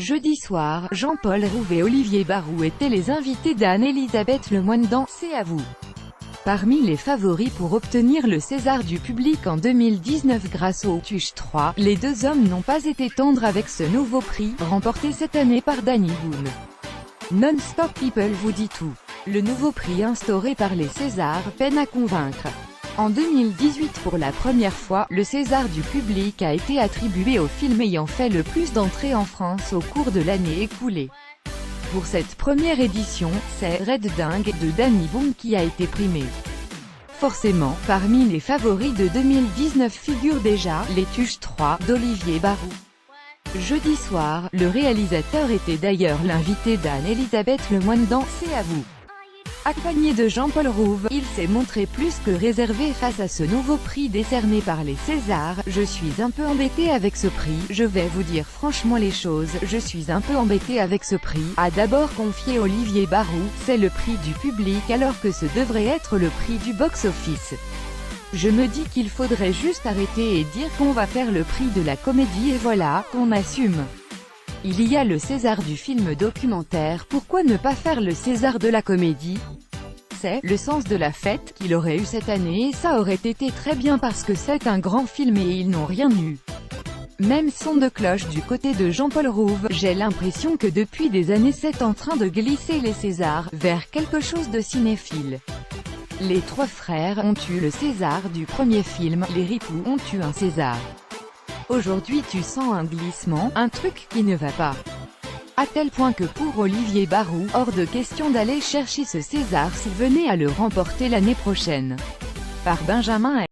Jeudi soir, Jean-Paul Rouve et Olivier Barou étaient les invités d'Anne-Elisabeth Lemoine dans C'est à vous. Parmi les favoris pour obtenir le César du public en 2019 grâce au Tuche 3, les deux hommes n'ont pas été tendres avec ce nouveau prix, remporté cette année par Danny Boone. Non-Stop People vous dit tout. Le nouveau prix instauré par les Césars peine à convaincre. En 2018 pour la première fois, le César du public a été attribué au film ayant fait le plus d'entrées en France au cours de l'année écoulée. Pour cette première édition, c'est Red Dingue de Danny Boone qui a été primé. Forcément, parmi les favoris de 2019 figurent déjà Les Tuches 3 d'Olivier Barou. Jeudi soir, le réalisateur était d'ailleurs l'invité d'Anne-Elisabeth Lemoine dans C'est à vous. Accompagné de Jean-Paul Rouve, il s'est montré plus que réservé face à ce nouveau prix décerné par les Césars. Je suis un peu embêté avec ce prix, je vais vous dire franchement les choses, je suis un peu embêté avec ce prix, a d'abord confié Olivier Barou. C'est le prix du public alors que ce devrait être le prix du box-office. Je me dis qu'il faudrait juste arrêter et dire qu'on va faire le prix de la comédie et voilà, qu'on assume. Il y a le César du film documentaire, pourquoi ne pas faire le César de la comédie? C'est le sens de la fête qu'il aurait eu cette année et ça aurait été très bien parce que c'est un grand film et ils n'ont rien eu. Même son de cloche du côté de Jean-Paul Rouve, j'ai l'impression que depuis des années c'est en train de glisser les Césars vers quelque chose de cinéphile. Les trois frères ont eu le César du premier film, les ripoux ont eu un César. Aujourd'hui tu sens un glissement, un truc qui ne va pas. À tel point que pour Olivier Barou, hors de question d'aller chercher ce César s'il venait à le remporter l'année prochaine. Par Benjamin